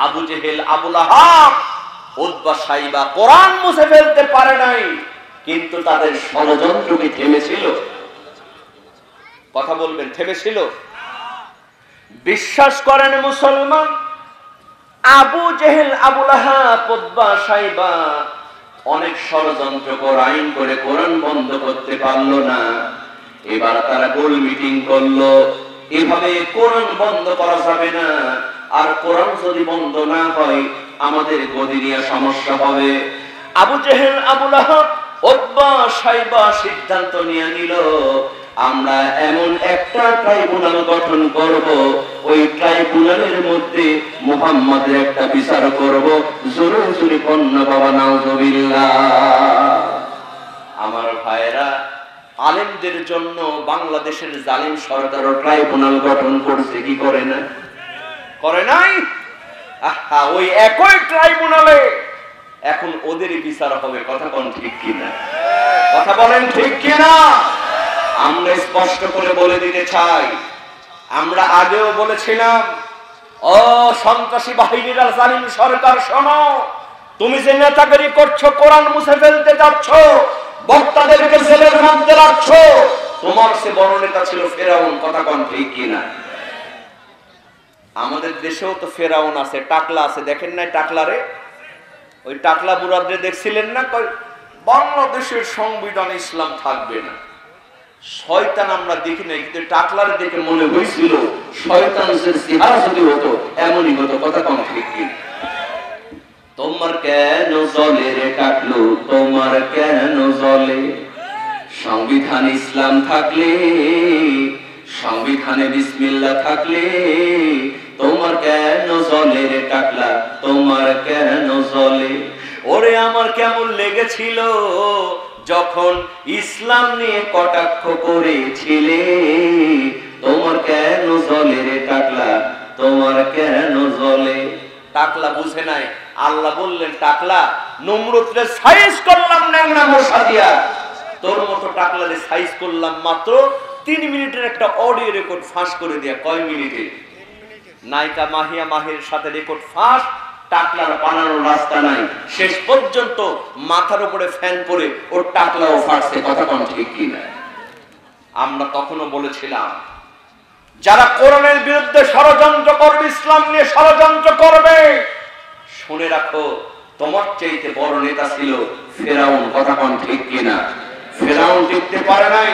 Abu Jahl, Abu Lahab, Utba, Saiba কোরআন মুছে ফেলতে পারে নাই, কিন্তু তাদের ষড়যন্ত্র কি থেমেছিল? কথা বলবেন, থেমেছিল? বিশ্বাস করেন মুসলমান, আবু জেহেল, আবু লাহাব, উতবা, সাইবা অনেক ষড়যন্ত্র আইন করে কোরআন বন্ধ করতে পারলো না। এবার তারা গোল মিটিং করলো, এভাবে কোরআন বন্ধ করা যাবে না, আর কোরআন যদি বন্ধ না হয় আমাদের গদি নিয়ে সমস্যা হবে। আবু জেহেল, আবু লাহাব, উতবা, সাইবা সিদ্ধান্ত নিয়ে নিল, আমরা এমন একটা ট্রাইব্যুনাল গঠন করব, ওই ট্রাইব্যুনালের মধ্যে মুহাম্মাদের একটা বিচার করব। জোরে জোরে পণ্য বাবা নাউজুবিল্লাহ। আমার ভাইরা, আলেমদের জন্য বাংলাদেশের জালিম সরকারও ট্রাইব্যুনাল গঠন করছে, কি করে না? করে নাই? ওই একই ট্রাইব্যুনালে এখন ওদেরই বিচার হবে। কথা কোন ঠিক কিনা? কথা বলেন ঠিক কিনা? আমরা স্পষ্ট করে বলে দিতে চাই, আমরা আগেও বলেছিলাম, ও সন্ত্রাসী বাহিনীর জালিম সরকার, শোনো, তুমি যে নেতাগিরি করছো, কোরআন মুছে ফেলতে যাচ্ছ, বক্তাদেরকে জেলের মধ্যে রাখছো, তোমার সে বড় নেতা ছিল ফেরাউন। কথা কোন ঠিক কিনা? আমাদের দেশেও তো ফেরাউন আছে, টাকলা আছে, দেখেন নাই টাকলারে? ওই টাকলা বুড়াদের দেখছিলেন না? বাংলাদেশের সংবিধানে ইসলাম থাকবে না। শয়তান আমরা দেখি নাই, কিন্তু টাকলারে দেখে মনে হয়েছিল শয়তানের চেহারা যদি হতো এমনই হতো। কথা কম ঠিক কিনা? তোমার কেন জলে রে টাকলু, তোমার কেন জলে? সংবিধান ইসলাম থাকলে, সংবিধানে বিসমিল্লাহ থাকলে, তোমার কেন জলে রে টাকলা, তোমার কেন জলে? ওরে আমার কেমন লেগেছিল যখন ইসলাম নিয়ে কটাক্ষ করেছিলে, তোমার কেন জলে রে টাকলা, তোমার কেন জলে? টাকলা বুঝে নাই। আল্লাহ বললেন, টাকলা, নমরুদরে সাইজ করলাম ন্যাংরা মশা দিয়া, তোর মতো টাকলারে সাইজ করলাম মাত্র 3 মিনিটের একটা অডিও রেকর্ড ফাঁস করে দিয়া। কয় মিনিটে? নায়িকা মাহিয়া মাহির সাথে রেকর্ড ফাঁস, টাকলার বানানোর রাস্তা নাই। শেষ পর্যন্ত মাথার উপরে ফ্যান পরে ওর টাকলাও ফাটছে। কথা কোন ঠিক কিনা? আমরা তখনও বলেছিলাম, যারা কোরআনের বিরুদ্ধে ষড়যন্ত্র করবে, ইসলাম নিয়ে ষড়যন্ত্র করবে, শুনে রাখো, তোমার চাইতে বড় নেতা ছিল ফেরাউন। কথা কোন ঠিক কিনা? ফেরাউন টিকতে পারে নাই।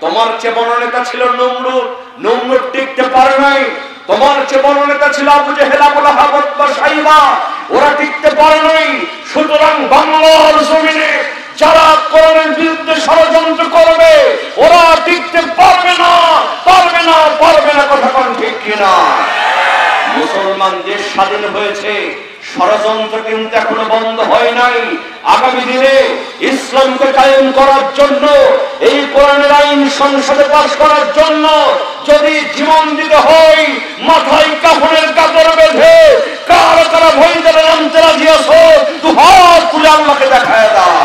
তোমার চেয়ে বড় নেতা ছিল নমরুদ, নমরুদ টিকতে পারে নাই। তোমার চেয়ে বড় নেতা ছিল আবু জেহেল, আবু লাহাব, উতবা, সাইবা, ওরা টিকতে পারে নাই। সুতরাং বাংলার জমিনে যারা কোরআনের বিরুদ্ধে ষড়যন্ত্র করবে, ওরা টিকতে পারবে না, পারবে না, পারবে না। কথা কোন ঠিক কিনা? মুসলমান দেশ স্বাধীন হয়েছে, ষড়যন্ত্র কিন্তু এখনো বন্ধ হয় নাই। আগামী দিনে ইসলামকে কায়েম করার জন্য, এই কোরআনের আইন সংসদে পাস করার জন্য যদি জীবন দিতে হয়, মাথায় কাফনের কাপড় বেঁধে কারা কারা ভয়ঙ্কর নামতে রাজি আছো, দু হাত তুলে আল্লাহকে দেখায় দাও।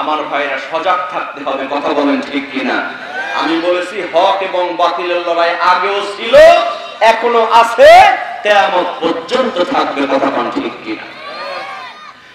আমার ভাইরা, সজাগ থাকতে হবে। কথা বলেন ঠিক কিনা? আমি বলেছি, হক এবং বাতিলের লড়াই আগেও ছিল, এখনো আছে, কিয়ামত পর্যন্ত থাকবে। কথা